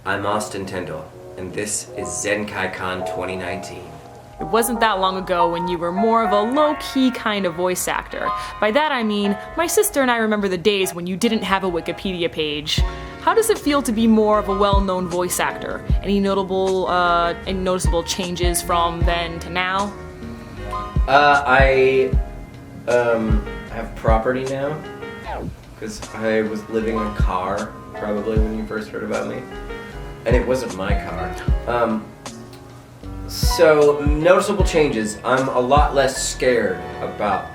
I'm Austin Tindle, and this is ZenkaiCon 2019. It wasn't that long ago when you were more of a low-key kind of voice actor. By that I mean, my sister and I remember the days when you didn't have a Wikipedia page. How does it feel to be more of a well-known voice actor? Any noticeable changes from then to now? I have property now, because I was living in a car, probably when you first heard about me, and it wasn't my car. So, noticeable changes. I'm a lot less scared about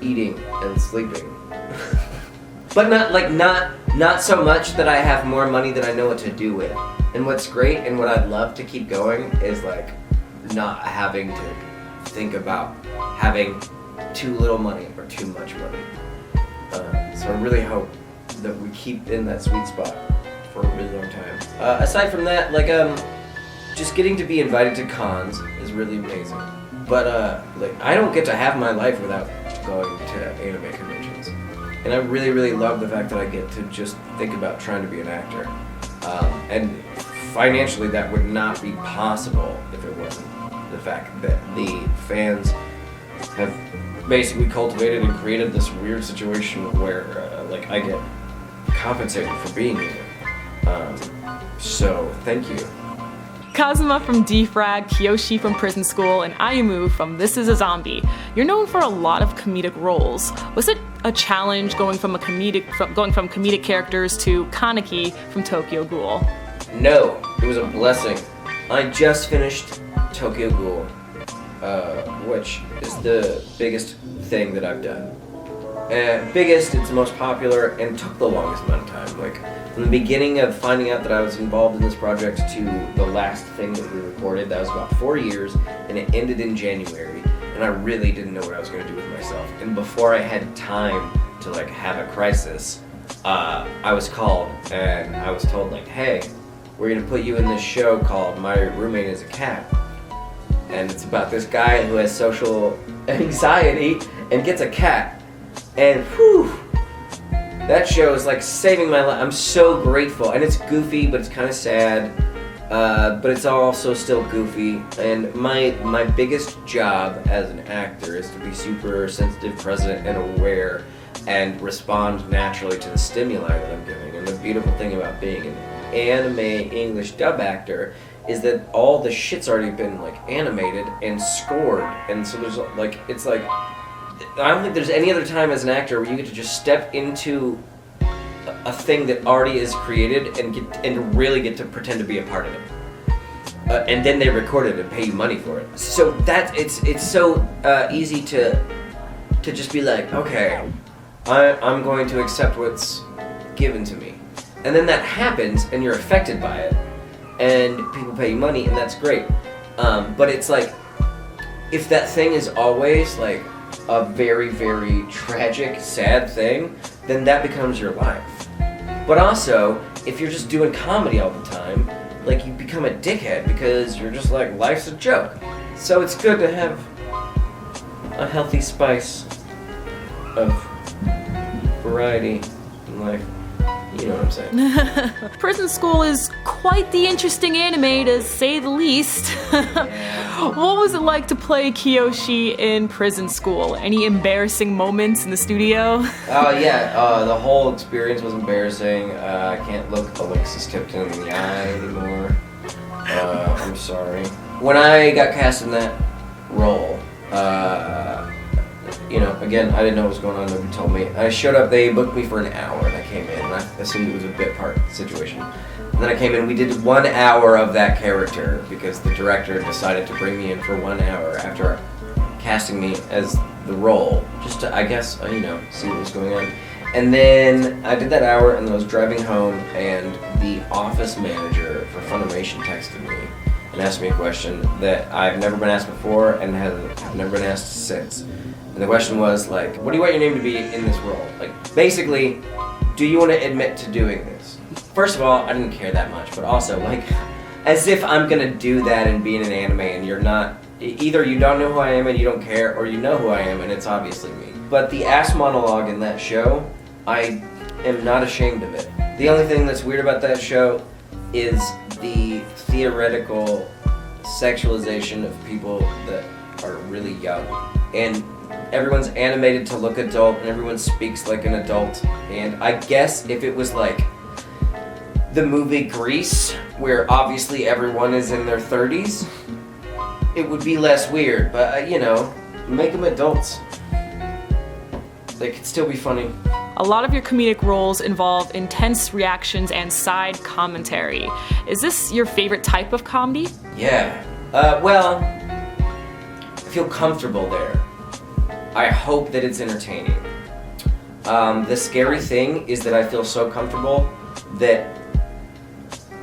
eating and sleeping. But not so much that I have more money than I know what to do with. And what's great and what I'd love to keep going is like not having to think about having too little money or too much money. So I really hope that we keep in that sweet spot for a really long time. Aside from that, just getting to be invited to cons is really amazing. But I don't get to have my life without going to anime conventions. And I really, really love the fact that I get to just think about trying to be an actor. And financially that would not be possible if it wasn't the fact that the fans have basically cultivated and created this weird situation where I get compensated for being here. So thank you. Kazuma from Defrag, Kiyoshi from Prison School, and Ayumu from This Is a Zombie. You're known for a lot of comedic roles. Was it a challenge going from comedic characters to Kaneki from Tokyo Ghoul? No, it was a blessing. I just finished Tokyo Ghoul, which is the biggest thing that I've done. Biggest, it's the most popular, and took the longest amount of time. From the beginning of finding out that I was involved in this project to the last thing that we recorded, that was about 4 years, and it ended in January, and I really didn't know what I was going to do with myself. And before I had time to have a crisis, I was called, and I was told hey, we're going to put you in this show called My Roommate is a Cat. And it's about this guy who has social anxiety and gets a cat. And whew, that show is saving my life. I'm so grateful. And it's goofy, but it's kind of sad. But it's also still goofy. And my biggest job as an actor is to be super sensitive, present, and aware, and respond naturally to the stimuli that I'm giving. And the beautiful thing about being an anime English dub actor is that all the shit's already been animated and scored. And so there's I don't think there's any other time as an actor where you get to just step into a thing that already is created and really get to pretend to be a part of it. And then they record it and pay you money for it. So it's so easy to just be okay, I'm going to accept what's given to me. And then that happens and you're affected by it and people pay you money and that's great. But it's if that thing is always a very, very tragic, sad thing, then that becomes your life. But also, if you're just doing comedy all the time, you become a dickhead because you're just life's a joke. So it's good to have a healthy spice of variety in life. You know what I'm saying. Prison School is quite the interesting anime, to say the least. Yeah. What was it like to play Kiyoshi in Prison School? Any embarrassing moments in the studio? Oh yeah, the whole experience was embarrassing. I can't look Alexis Tipton in the eye anymore. I'm sorry. When I got cast in that role, again, I didn't know what was going on, nobody told me. I showed up, they booked me for an hour, and I came in, and I assumed it was a bit part situation. And then I came in, we did 1 hour of that character, because the director decided to bring me in for 1 hour after casting me as the role, just to, I guess, see what was going on. And then I did that hour, and then I was driving home, and the office manager for Funimation texted me and asked me a question that I've never been asked before, and have never been asked since. And the question was what do you want your name to be in this role? Basically, do you want to admit to doing this? First of all, I didn't care that much, but also as if I'm gonna do that and be in an anime and you're not, either you don't know who I am and you don't care, or you know who I am and it's obviously me. But the ass monologue in that show, I am not ashamed of it. The only thing that's weird about that show is the theoretical sexualization of people that are really young. And everyone's animated to look adult, and everyone speaks like an adult. And I guess if it was like the movie Grease, where obviously everyone is in their 30s, it would be less weird. But, make them adults. They could still be funny. A lot of your comedic roles involve intense reactions and side commentary. Is this your favorite type of comedy? Yeah. I feel comfortable there. I hope that it's entertaining. The scary thing is that I feel so comfortable that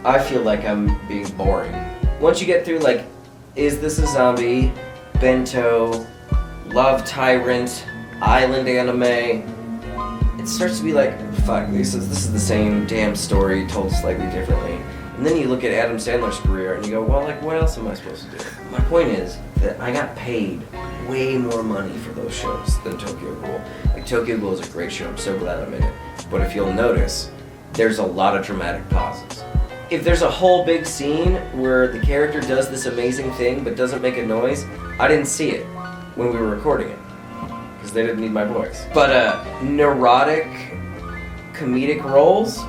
I feel like I'm being boring. Once you get through, like, Is This a Zombie, Bento, Love Tyrant, Island Anime, it starts to be like, fuck, this is the same damn story told slightly differently. And then you look at Adam Sandler's career and you go, well, like, what else am I supposed to do? My point is that I got paid way more money for those shows than Tokyo Ghoul. Like, Tokyo Ghoul is a great show, I'm so glad I'm in it. But if you'll notice, there's a lot of dramatic pauses. If there's a whole big scene where the character does this amazing thing but doesn't make a noise, I didn't see it when we were recording it, because they didn't need my voice. But neurotic comedic roles,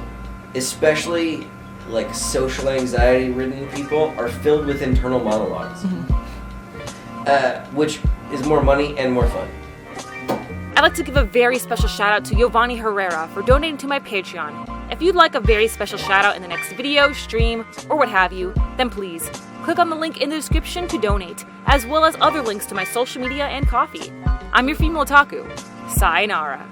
especially like social anxiety ridden people, are filled with internal monologues, which is more money and more fun. I'd like to give a very special shout out to Giovanni Herrera for donating to my Patreon. If you'd like a very special shout out in the next video, stream, or what have you, then please click on the link in the description to donate, as well as other links to my social media and coffee. I'm your female otaku. Sayonara.